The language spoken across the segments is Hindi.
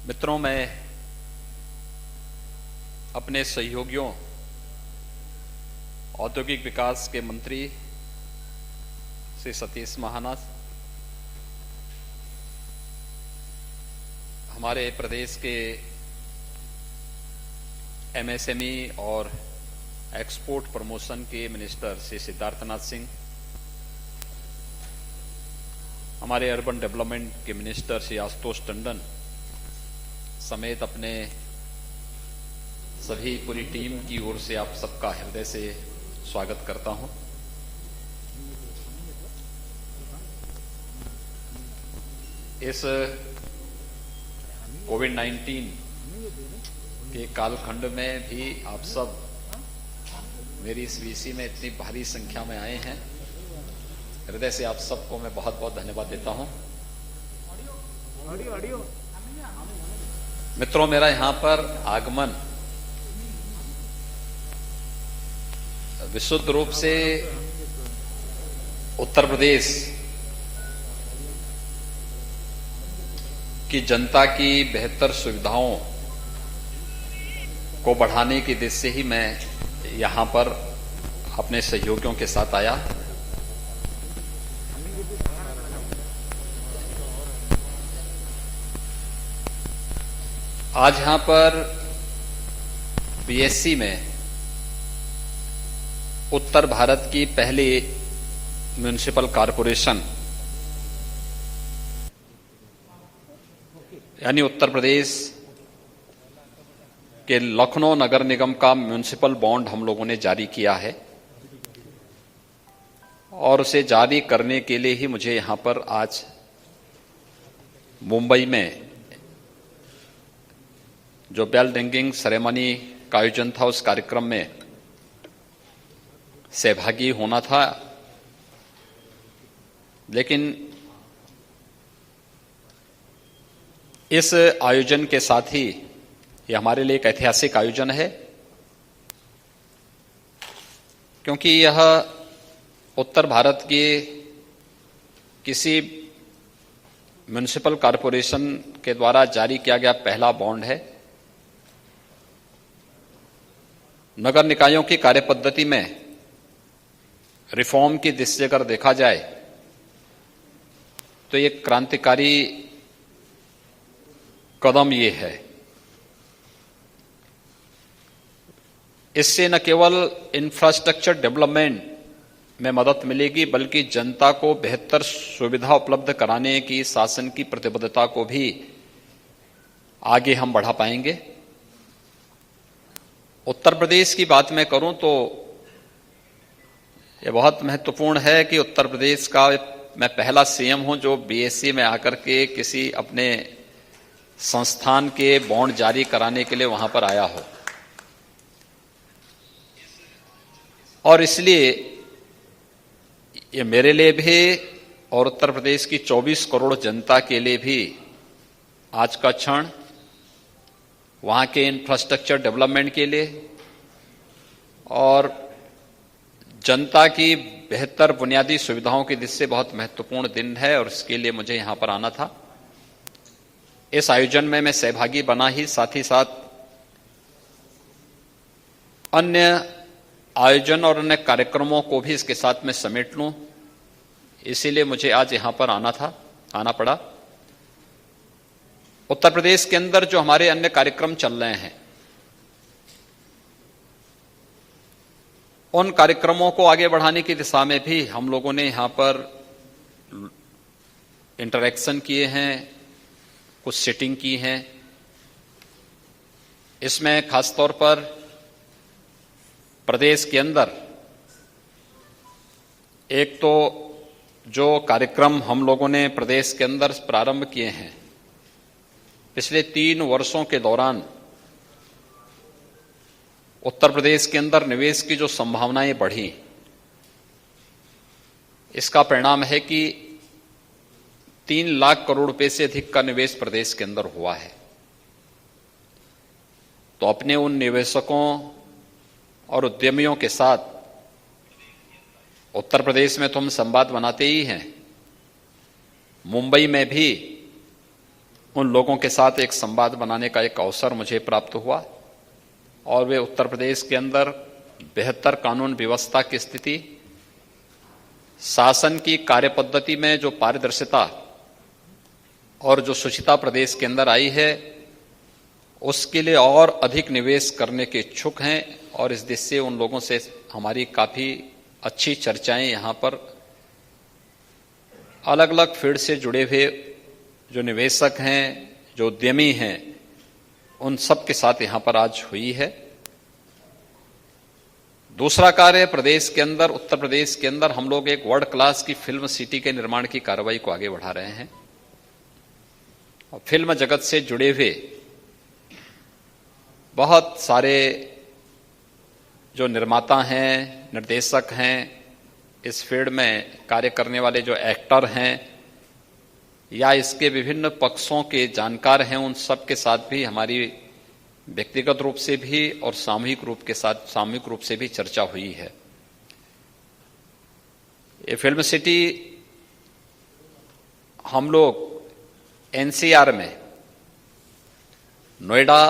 मित्रों, मैं अपने सहयोगियों औद्योगिक विकास के मंत्री श्री सतीश महाना, हमारे प्रदेश के एमएसएमई और एक्सपोर्ट प्रमोशन के मिनिस्टर श्री सिद्धार्थनाथ सिंह, हमारे अर्बन डेवलपमेंट के मिनिस्टर श्री आशुतोष टंडन समेत अपने सभी पूरी टीम की ओर से आप सबका हृदय से स्वागत करता हूं। इस कोविड-19 के कालखंड में भी आप सब मेरी इस वीसी में इतनी भारी संख्या में आए हैं, हृदय से आप सबको मैं बहुत बहुत धन्यवाद देता हूं। मित्रों, मेरा यहां पर आगमन विशुद्ध रूप से उत्तर प्रदेश की जनता की बेहतर सुविधाओं को बढ़ाने की दिशा से ही मैं यहां पर अपने सहयोगियों के साथ आया। आज यहां पर बीएससी में उत्तर भारत की पहली म्युनिसिपल कॉरपोरेशन यानी उत्तर प्रदेश के लखनऊ नगर निगम का म्युनिसिपल बॉन्ड हम लोगों ने जारी किया है और उसे जारी करने के लिए ही मुझे यहां पर आज मुंबई में जो बेल रिंगिंग सेरेमनी का आयोजन था उस कार्यक्रम में सहभागी होना था। लेकिन इस आयोजन के साथ ही ये हमारे लिए एक ऐतिहासिक आयोजन है, क्योंकि यह उत्तर भारत के किसी म्युनिसिपल कॉरपोरेशन के द्वारा जारी किया गया पहला बॉन्ड है। नगर निकायों की कार्यपद्धति में रिफॉर्म की दिशा से अगर देखा जाए तो एक क्रांतिकारी कदम ये है। इससे न केवल इंफ्रास्ट्रक्चर डेवलपमेंट में मदद मिलेगी, बल्कि जनता को बेहतर सुविधा उपलब्ध कराने की शासन की प्रतिबद्धता को भी आगे हम बढ़ा पाएंगे। उत्तर प्रदेश की बात मैं करूं तो यह बहुत महत्वपूर्ण है कि उत्तर प्रदेश का मैं पहला सीएम हूं जो बीएससी में आकर के किसी अपने संस्थान के बॉन्ड जारी कराने के लिए वहां पर आया हो। और इसलिए ये मेरे लिए भी और उत्तर प्रदेश की 24 करोड़ जनता के लिए भी आज का क्षण वहां के इंफ्रास्ट्रक्चर डेवलपमेंट के लिए और जनता की बेहतर बुनियादी सुविधाओं की दिशा से बहुत महत्वपूर्ण दिन है और इसके लिए मुझे यहां पर आना था। इस आयोजन में मैं सहभागी बना ही साथ अन्य आयोजन और अन्य कार्यक्रमों को भी इसके साथ में समेट लूं, इसीलिए मुझे आज यहां पर आना पड़ा। उत्तर प्रदेश के अंदर जो हमारे अन्य कार्यक्रम चल रहे हैं उन कार्यक्रमों को आगे बढ़ाने की दिशा में भी हम लोगों ने यहां पर इंटरैक्शन किए हैं, कुछ सिटिंग की हैं। इसमें खासतौर पर प्रदेश के अंदर एक तो जो कार्यक्रम हम लोगों ने प्रदेश के अंदर प्रारंभ किए हैं, पिछले 3 वर्षों के दौरान उत्तर प्रदेश के अंदर निवेश की जो संभावनाएं बढ़ी, इसका परिणाम है कि 3 लाख करोड़ रुपए से अधिक का निवेश प्रदेश के अंदर हुआ है। तो अपने उन निवेशकों और उद्यमियों के साथ उत्तर प्रदेश में तो हम संवाद बनाते ही हैं, मुंबई में भी उन लोगों के साथ एक संवाद बनाने का एक अवसर मुझे प्राप्त हुआ और वे उत्तर प्रदेश के अंदर बेहतर कानून व्यवस्था की स्थिति, शासन की कार्यपद्धति में जो पारदर्शिता और जो शुचिता प्रदेश के अंदर आई है, उसके लिए और अधिक निवेश करने के इच्छुक हैं और इस दिशा से उन लोगों से हमारी काफी अच्छी चर्चाएं यहां पर अलग अलग फील्ड से जुड़े हुए जो निवेशक हैं, जो उद्यमी हैं, उन सब के साथ यहां पर आज हुई है। दूसरा कार्य प्रदेश के अंदर, उत्तर प्रदेश के अंदर हम लोग एक वर्ल्ड क्लास की फिल्म सिटी के निर्माण की कार्रवाई को आगे बढ़ा रहे हैं और फिल्म जगत से जुड़े हुए बहुत सारे जो निर्माता हैं, निर्देशक हैं, इस फील्ड में कार्य करने वाले जो एक्टर हैं या इसके विभिन्न पक्षों के जानकार हैं, उन सब के साथ भी हमारी व्यक्तिगत रूप से भी और सामूहिक रूप से भी चर्चा हुई है। ये फिल्म सिटी हम लोग एनसीआर में नोएडा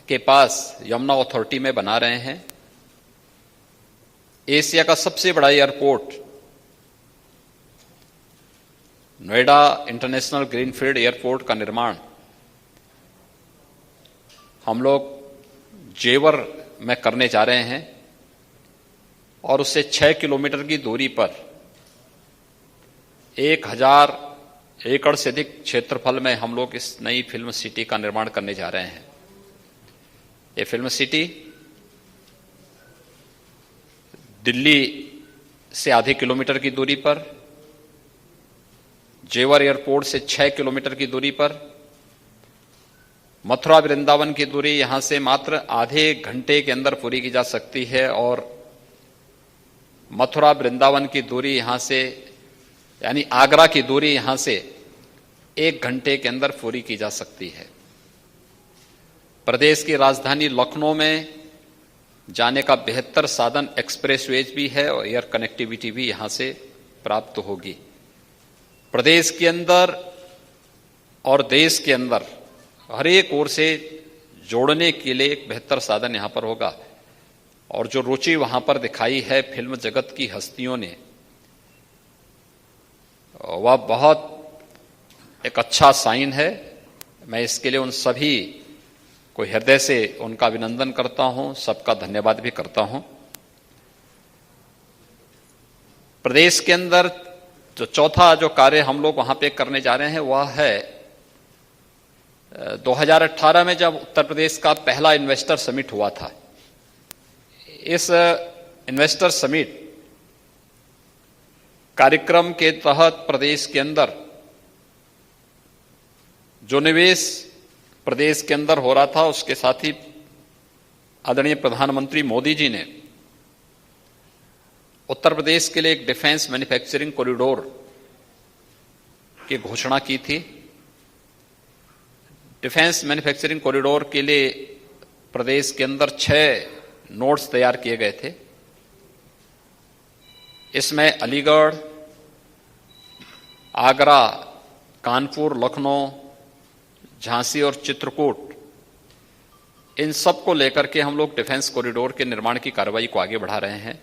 के पास यमुना अथॉरिटी में बना रहे हैं। एशिया का सबसे बड़ा airport Noida international greenfield airport का निर्माण हम लोग जेवर में करने जा रहे हैं और उससे 6 किलोमीटर की दूरी पर 1000 एकड़ से अधिक क्षेत्रफल में हम लोग इस नई फिल्म सिटी का निर्माण करने जा रहे हैं। ये फिल्म सिटी दिल्ली से आधे किलोमीटर की दूरी पर, जेवर एयरपोर्ट से 6 किलोमीटर की दूरी पर, मथुरा वृंदावन की दूरी यहां से मात्र आधे घंटे के अंदर पूरी की जा सकती है और मथुरा वृंदावन की दूरी यहां से यानी आगरा की दूरी यहां से 1 घंटे के अंदर पूरी की जा सकती है। प्रदेश की राजधानी लखनऊ में जाने का बेहतर साधन एक्सप्रेसवेज भी है और एयर कनेक्टिविटी भी यहां से प्राप्त होगी। प्रदेश के अंदर और देश के अंदर हर एक ओर से जोड़ने के लिए एक बेहतर साधन यहां पर होगा और जो रुचि वहां पर दिखाई है फिल्म जगत की हस्तियों ने, वह बहुत एक अच्छा साइन है। मैं इसके लिए उन सभी को हृदय से उनका अभिनंदन करता हूं, सबका धन्यवाद भी करता हूं। प्रदेश के अंदर जो चौथा जो कार्य हम लोग वहां पे करने जा रहे हैं वह है 2018 में जब उत्तर प्रदेश का पहला इन्वेस्टर समिट हुआ था। इस इन्वेस्टर समिट कार्यक्रम के तहत प्रदेश के अंदर जो निवेश प्रदेश के अंदर हो रहा था, उसके साथ ही आदरणीय प्रधानमंत्री मोदी जी ने उत्तर प्रदेश के लिए एक डिफेंस मैन्युफैक्चरिंग कॉरिडोर की घोषणा की थी। डिफेंस मैन्युफैक्चरिंग कॉरिडोर के लिए प्रदेश के अंदर 6 नोड्स तैयार किए गए थे। इसमें अलीगढ़, आगरा, कानपुर, लखनऊ, झांसी और चित्रकूट, इन सब को लेकर के हम लोग डिफेंस कॉरिडोर के निर्माण की कार्रवाई को आगे बढ़ा रहे हैं।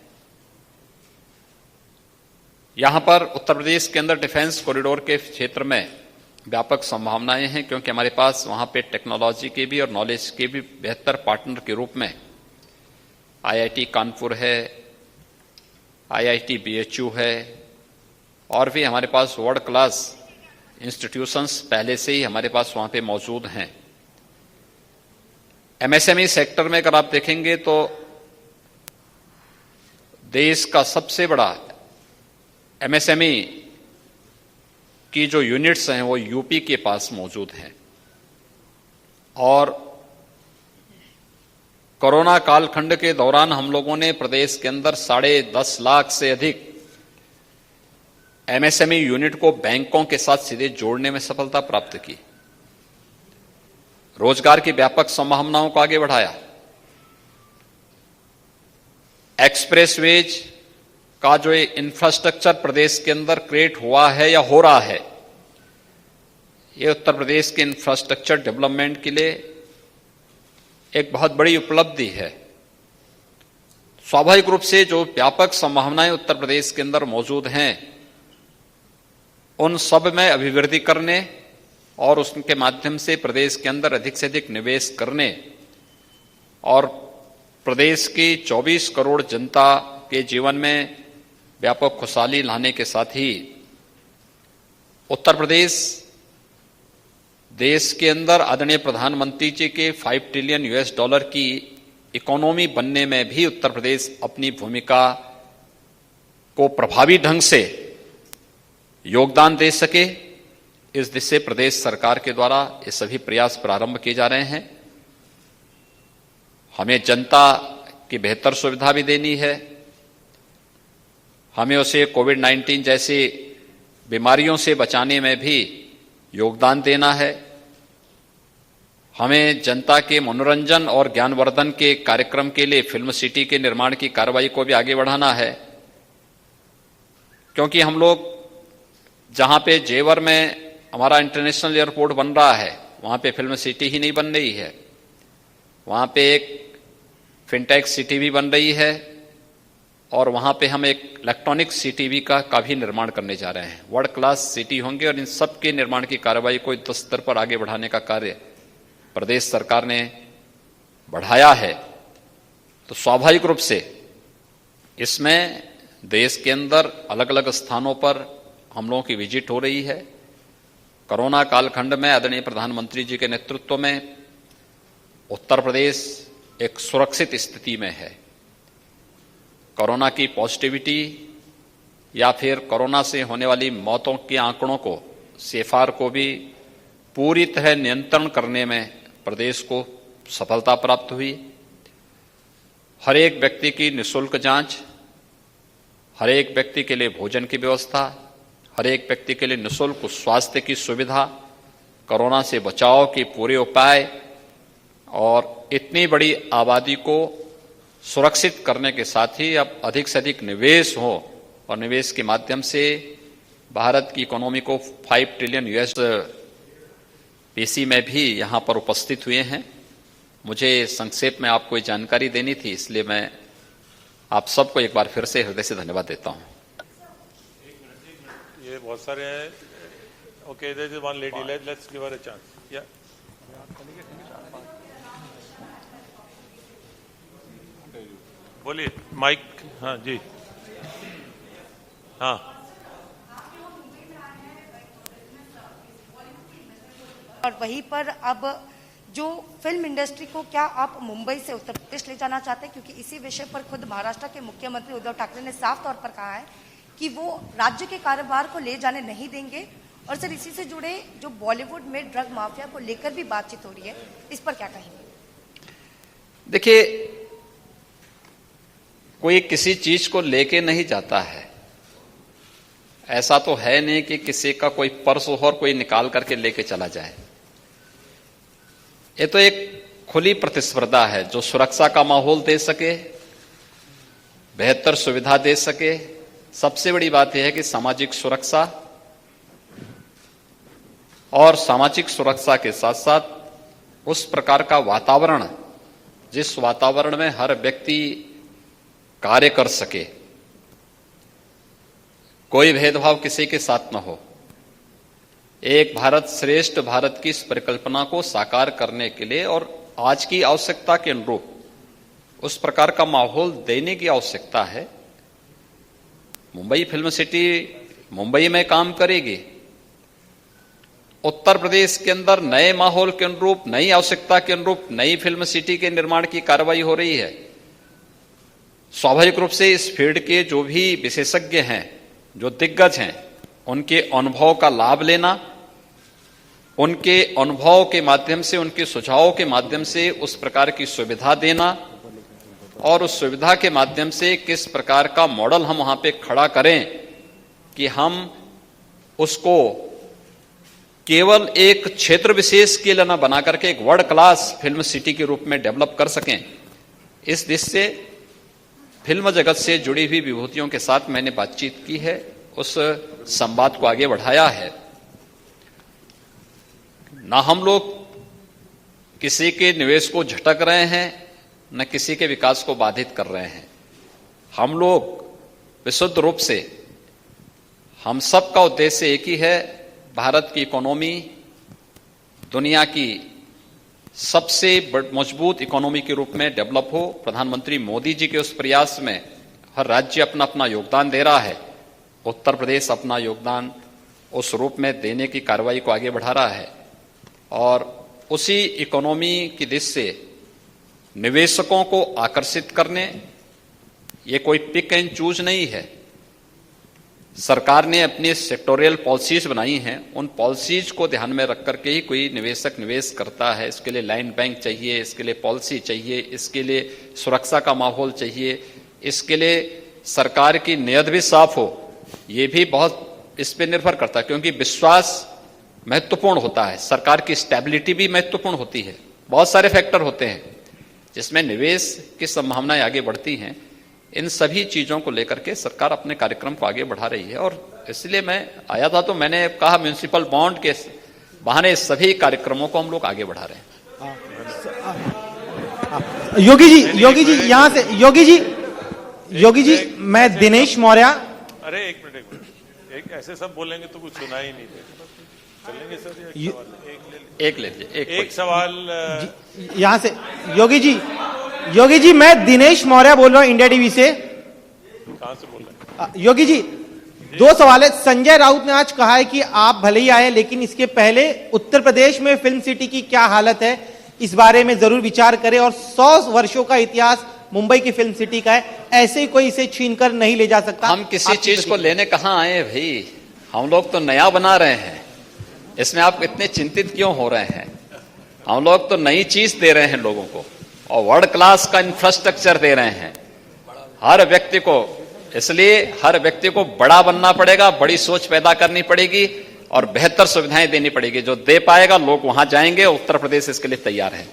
यहां पर उत्तर प्रदेश के अंदर डिफेंस कॉरिडोर के क्षेत्र में व्यापक संभावनाएं हैं क्योंकि हमारे पास वहां पे टेक्नोलॉजी के भी और नॉलेज के भी बेहतर पार्टनर के रूप में आईआईटी कानपुर है, आईआईटी बीएचयू है और भी हमारे पास वर्ल्ड क्लास इंस्टीट्यूशंस पहले से ही हमारे पास वहां पे मौजूद हैं। एमएसएमई सेक्टर में अगर आप देखेंगे तो देश का सबसे बड़ा एमएसएमई की जो यूनिट्स हैं वो यूपी के पास मौजूद हैं और कोरोना कालखंड के दौरान हम लोगों ने प्रदेश के अंदर 10.5 लाख से अधिक एमएसएमई यूनिट को बैंकों के साथ सीधे जोड़ने में सफलता प्राप्त की, रोजगार की व्यापक संभावनाओं को आगे बढ़ाया। एक्सप्रेसवेज का जो इंफ्रास्ट्रक्चर प्रदेश के अंदर क्रिएट हुआ है या हो रहा है, ये उत्तर प्रदेश के इंफ्रास्ट्रक्चर डेवलपमेंट के लिए एक बहुत बड़ी उपलब्धि है। स्वाभाविक रूप से जो व्यापक संभावनाएं उत्तर प्रदेश के अंदर मौजूद हैं, उन सब में अभिवृद्धि करने और उसके माध्यम से प्रदेश के अंदर अधिक से अधिक निवेश करने और प्रदेश की 24 करोड़ जनता के जीवन में व्यापक खुशहाली लाने के साथ ही उत्तर प्रदेश देश के अंदर आदरणीय प्रधानमंत्री जी के 5 ट्रिलियन US डॉलर की इकोनॉमी बनने में भी उत्तर प्रदेश अपनी भूमिका को प्रभावी ढंग से योगदान दे सके, इस दिशा से प्रदेश सरकार के द्वारा ये सभी प्रयास प्रारंभ किए जा रहे हैं। हमें जनता की बेहतर सुविधा भी देनी है, हमें उसे कोविड-19 जैसी बीमारियों से बचाने में भी योगदान देना है, हमें जनता के मनोरंजन और ज्ञानवर्धन के कार्यक्रम के लिए फिल्म सिटी के निर्माण की कार्रवाई को भी आगे बढ़ाना है। क्योंकि हम लोग जहां पे जेवर में हमारा इंटरनेशनल एयरपोर्ट बन रहा है, वहां पे फिल्म सिटी ही नहीं बन रही है, वहां पे एक फिनटेक सिटी भी बन रही है और वहां पे हम एक इलेक्ट्रॉनिक सिटी भी का भी निर्माण करने जा रहे हैं। वर्ल्ड क्लास सिटी होंगे और इन सब के निर्माण की कार्रवाई को युद्ध स्तर पर आगे बढ़ाने का कार्य प्रदेश सरकार ने बढ़ाया है। तो स्वाभाविक रूप से इसमें देश के अंदर अलग अलग स्थानों पर हम लोगों की विजिट हो रही है। कोरोना कालखंड में आदरणीय प्रधानमंत्री जी के नेतृत्व में उत्तर प्रदेश एक सुरक्षित स्थिति में है। कोरोना की पॉजिटिविटी या फिर कोरोना से होने वाली मौतों के आंकड़ों को, CFR को भी पूरी तरह नियंत्रण करने में प्रदेश को सफलता प्राप्त हुई। हर एक व्यक्ति की निःशुल्क जांच, हर एक व्यक्ति के लिए भोजन की व्यवस्था, हर एक व्यक्ति के लिए निःशुल्क स्वास्थ्य की सुविधा, कोरोना से बचाव के पूरे उपाय और इतनी बड़ी आबादी को सुरक्षित करने के साथ ही अब अधिक से अधिक निवेश हो और निवेश के माध्यम से भारत की इकोनॉमी को 5 ट्रिलियन US PC में भी यहां पर उपस्थित हुए हैं। मुझे संक्षेप में आपको ये जानकारी देनी थी, इसलिए मैं आप सबको एक बार फिर से हृदय से धन्यवाद देता हूं। ये बहुत सारे हैं। Okay, there is one lady, let's give her a chance. या बोलिए, माइक। हाँ जी, हाँ। और वहीं पर अब जो फिल्म इंडस्ट्री को क्या आप मुंबई से उत्तर प्रदेश ले जाना चाहते हैं? क्योंकि इसी विषय पर खुद महाराष्ट्र के मुख्यमंत्री उद्धव ठाकरे ने साफ तौर पर कहा है कि वो राज्य के कारोबार को ले जाने नहीं देंगे। और सर, इसी से जुड़े जो बॉलीवुड में ड्रग माफिया को लेकर भी बातचीत हो रही है, इस पर क्या कहेंगे? देखिए, कोई किसी चीज को लेके नहीं जाता है। ऐसा तो है नहीं कि किसी का कोई पर्स हो और कोई निकाल करके लेके चला जाए। ये तो एक खुली प्रतिस्पर्धा है जो सुरक्षा का माहौल दे सके, बेहतर सुविधा दे सके। सबसे बड़ी बात यह है कि सामाजिक सुरक्षा, और सामाजिक सुरक्षा के साथ साथ उस प्रकार का वातावरण जिस वातावरण में हर व्यक्ति कार्य कर सके, कोई भेदभाव किसी के साथ न हो। एक भारत श्रेष्ठ भारत की इस परिकल्पना को साकार करने के लिए और आज की आवश्यकता के अनुरूप उस प्रकार का माहौल देने की आवश्यकता है। मुंबई फिल्म सिटी मुंबई में काम करेगी। उत्तर प्रदेश के अंदर नए माहौल के अनुरूप, नई आवश्यकता के अनुरूप नई फिल्म सिटी के निर्माण की कार्रवाई हो रही है। स्वाभाविक रूप से इस फील्ड के जो भी विशेषज्ञ हैं, जो दिग्गज हैं, उनके अनुभव का लाभ लेना, उनके अनुभव के माध्यम से, उनके सुझावों के माध्यम से उस प्रकार की सुविधा देना और उस सुविधा के माध्यम से किस प्रकार का मॉडल हम वहां पे खड़ा करें कि हम उसको केवल एक क्षेत्र विशेष के लिए न बना करके एक वर्ल्ड क्लास फिल्म सिटी के रूप में डेवलप कर सकें। इस दिशा से फिल्म जगत से जुड़ी हुई विभूतियों के साथ मैंने बातचीत की है, उस संवाद को आगे बढ़ाया है। ना हम लोग किसी के निवेश को झटक रहे हैं, न किसी के विकास को बाधित कर रहे हैं। हम लोग विशुद्ध रूप से, हम सब का उद्देश्य एक ही है, भारत की इकोनॉमी दुनिया की सबसे मजबूत इकोनॉमी के रूप में डेवलप हो। प्रधानमंत्री मोदी जी के उस प्रयास में हर राज्य अपना अपना योगदान दे रहा है। उत्तर प्रदेश अपना योगदान उस रूप में देने की कार्रवाई को आगे बढ़ा रहा है और उसी इकोनॉमी की दिशा से निवेशकों को आकर्षित करने, ये कोई पिक एंड चूज नहीं है। सरकार ने अपनी सेक्टोरियल पॉलिसीज बनाई हैं, उन पॉलिसीज को ध्यान में रख करके ही कोई निवेशक निवेश करता है। इसके लिए लैंड बैंक चाहिए, इसके लिए पॉलिसी चाहिए, इसके लिए सुरक्षा का माहौल चाहिए, इसके लिए सरकार की नीयत भी साफ हो। ये भी बहुत इस पर निर्भर करता है, क्योंकि विश्वास महत्वपूर्ण होता है, सरकार की स्टेबिलिटी भी महत्वपूर्ण होती है। बहुत सारे फैक्टर होते हैं जिसमें निवेश की संभावनाएं आगे बढ़ती हैं। इन सभी चीजों को लेकर के सरकार अपने कार्यक्रम को आगे बढ़ा रही है और इसलिए मैं आया था तो मैंने कहा म्युनिसिपल बॉन्ड के बहाने सभी कार्यक्रमों को हम लोग आगे बढ़ा रहे हैं। योगी जी यहाँ से, योगी जी मैं दिनेश मौर्य। अरे एक मिनट, एक ऐसे सब बोलेंगे तो कुछ सुना ही नहीं देगा। चलेंगे सर, एक ले लीजिए, एक सवाल यहाँ से। योगी जी मैं दिनेश मौर्य बोल रहा हूँ इंडिया टीवी से। कहां से बोल रहे हैं? योगी जी 2 सवाल है। संजय राउत ने आज कहा है कि आप भले ही आए, लेकिन इसके पहले उत्तर प्रदेश में फिल्म सिटी की क्या हालत है, इस बारे में जरूर विचार करें। और 100 वर्षों का इतिहास मुंबई की फिल्म सिटी का है, ऐसे ही कोई इसे छीन कर नहीं ले जा सकता। हम किसी चीज को लेने कहां आए भाई, हम लोग तो नया बना रहे हैं, इसमें आप इतने चिंतित क्यों हो रहे हैं? हम लोग तो नई चीज दे रहे हैं लोगों को और वर्ल्ड क्लास का इंफ्रास्ट्रक्चर दे रहे हैं हर व्यक्ति को। इसलिए हर व्यक्ति को बड़ा बनना पड़ेगा, बड़ी सोच पैदा करनी पड़ेगी और बेहतर सुविधाएं देनी पड़ेगी। जो दे पाएगा लोग वहां जाएंगे। उत्तर प्रदेश इसके लिए तैयार है।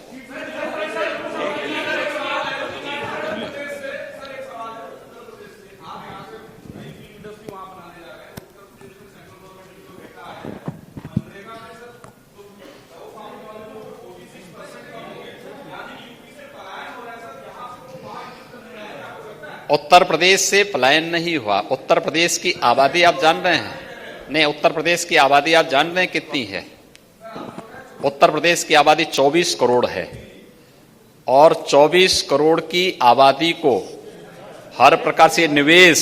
उत्तर प्रदेश से पलायन नहीं हुआ। उत्तर प्रदेश की आबादी आप जान रहे हैं? नहीं, उत्तर प्रदेश की आबादी आप जान रहे हैं कितनी है? उत्तर प्रदेश की आबादी 24 करोड़ है और 24 करोड़ की आबादी को हर प्रकार से निवेश,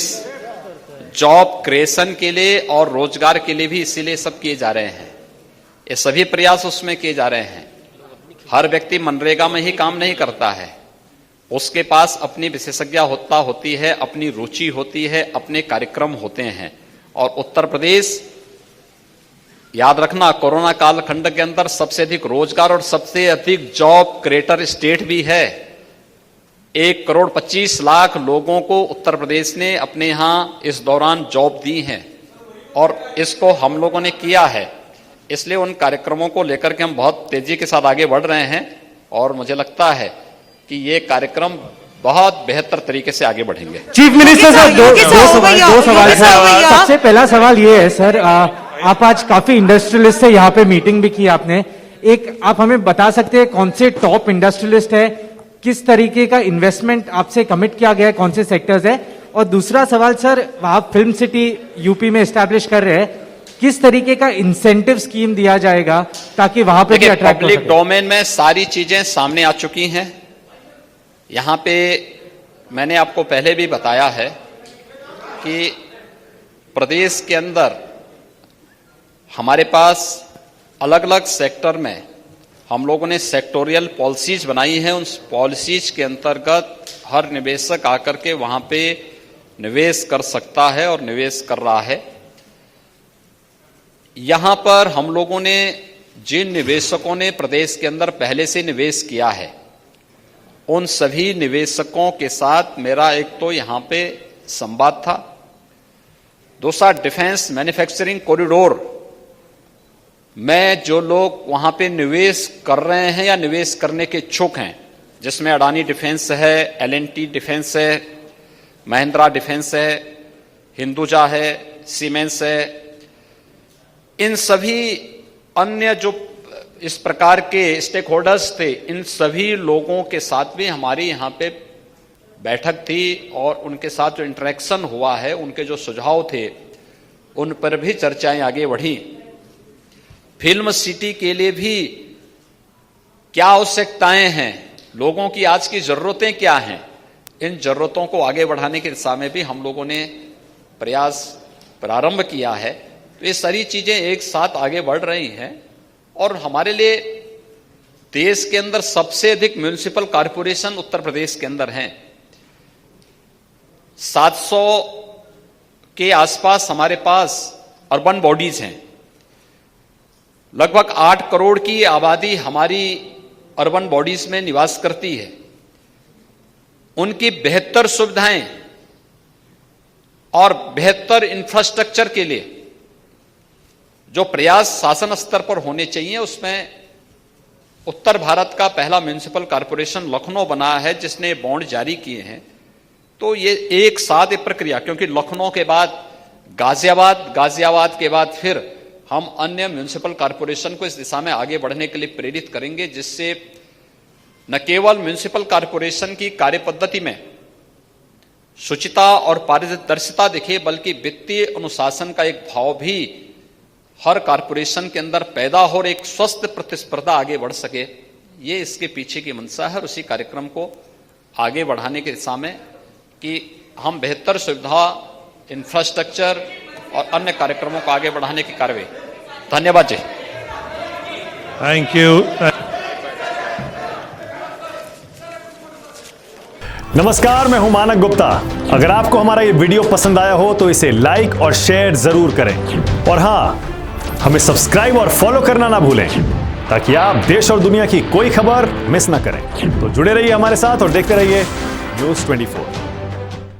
जॉब क्रिएशन के लिए और रोजगार के लिए भी इसीलिए सब किए जा रहे हैं। ये सभी प्रयास उसमें किए जा रहे हैं। हर व्यक्ति मनरेगा में ही काम नहीं करता है, उसके पास अपनी विशेषज्ञता होती है, अपनी रुचि होती है, अपने कार्यक्रम होते हैं। और उत्तर प्रदेश, याद रखना, कोरोना कालखंड के अंदर सबसे अधिक रोजगार और सबसे अधिक जॉब क्रिएटर स्टेट भी है। 1,25,00,000 लोगों को उत्तर प्रदेश ने अपने यहां इस दौरान जॉब दी है और इसको हम लोगों ने किया है। इसलिए उन कार्यक्रमों को लेकर के हम बहुत तेजी के साथ आगे बढ़ रहे हैं और मुझे लगता है कि ये कार्यक्रम बहुत बेहतर तरीके से आगे बढ़ेंगे। चीफ मिनिस्टर साहब, दो सवाल सर। सबसे पहला सवाल ये है सर, आप आज काफी इंडस्ट्रियलिस्ट से यहाँ पे मीटिंग भी की आपने। एक आप हमें बता सकते हैं कौन से टॉप इंडस्ट्रियलिस्ट है, किस तरीके का इन्वेस्टमेंट आपसे कमिट किया गया है, कौन से सेक्टर्स है? और दूसरा सवाल सर, आप फिल्म सिटी यूपी में एस्टैब्लिश कर रहे हैं, किस तरीके का इंसेंटिव स्कीम दिया जाएगा ताकि वहां पे भी अट्रैक्ट हो सके? पब्लिक डोमेन में सारी चीजें सामने आ चुकी हैं। यहां पे मैंने आपको पहले भी बताया है कि प्रदेश के अंदर हमारे पास अलग अलग सेक्टर में हम लोगों ने सेक्टोरियल पॉलिसीज बनाई हैं। उन पॉलिसीज के अंतर्गत हर निवेशक आकर के वहां पे निवेश कर सकता है और निवेश कर रहा है। यहां पर हम लोगों ने जिन निवेशकों ने प्रदेश के अंदर पहले से निवेश किया है, उन सभी निवेशकों के साथ मेरा एक तो यहां पे संवाद था। दूसरा, डिफेंस मैन्युफैक्चरिंग कॉरिडोर में जो लोग वहां पे निवेश कर रहे हैं या निवेश करने के इच्छुक हैं, जिसमें अडानी डिफेंस है, एल&टी डिफेंस है, महिंद्रा डिफेंस है, हिंदुजा है, सीमेंस है, इन सभी अन्य जो इस प्रकार के स्टेक होल्डर्स थे, इन सभी लोगों के साथ भी हमारी यहां पे बैठक थी और उनके साथ जो इंटरेक्शन हुआ है, उनके जो सुझाव थे, उन पर भी चर्चाएं आगे बढ़ी। फिल्म सिटी के लिए भी क्या आवश्यकताएं हैं, लोगों की आज की जरूरतें क्या हैं, इन जरूरतों को आगे बढ़ाने की दिशा में भी हम लोगों ने प्रयास प्रारंभ किया है। तो ये सारी चीजें एक साथ आगे बढ़ रही हैं और हमारे लिए देश के अंदर सबसे अधिक म्युनिसिपल कॉरपोरेशन उत्तर प्रदेश के अंदर हैं। 700 के आसपास हमारे पास अर्बन बॉडीज हैं। लगभग 8 करोड़ की आबादी हमारी अर्बन बॉडीज में निवास करती है। उनकी बेहतर सुविधाएं और बेहतर इंफ्रास्ट्रक्चर के लिए जो प्रयास शासन स्तर पर होने चाहिए, उसमें उत्तर भारत का पहला म्युनिसिपल कॉरपोरेशन लखनऊ बना है जिसने बॉन्ड जारी किए हैं। तो ये एक साथ एक प्रक्रिया, क्योंकि लखनऊ के बाद गाजियाबाद के बाद फिर हम अन्य म्युनिसिपल कॉरपोरेशन को इस दिशा में आगे बढ़ने के लिए प्रेरित करेंगे, जिससे न केवल म्युनिसिपल कॉरपोरेशन की कार्य पद्धति में शुचिता और पारदर्शिता दिखे, बल्कि वित्तीय अनुशासन का एक भाव भी हर कॉरपोरेशन के अंदर पैदा हो और एक स्वस्थ प्रतिस्पर्धा आगे बढ़ सके। ये इसके पीछे की मंशा है और उसी कार्यक्रम को आगे बढ़ाने की दिशा में कि हम बेहतर सुविधा, इंफ्रास्ट्रक्चर और अन्य कार्यक्रमों को आगे बढ़ाने की कार्रवाई। धन्यवाद जी। Thank you. नमस्कार, मैं हूं मानक गुप्ता। अगर आपको हमारा ये वीडियो पसंद आया हो तो इसे लाइक और शेयर जरूर करें और हां, हमें सब्सक्राइब और फॉलो करना ना भूलें ताकि आप देश और दुनिया की कोई खबर मिस ना करें। तो जुड़े रहिए हमारे साथ और देखते रहिए न्यूज़ 24।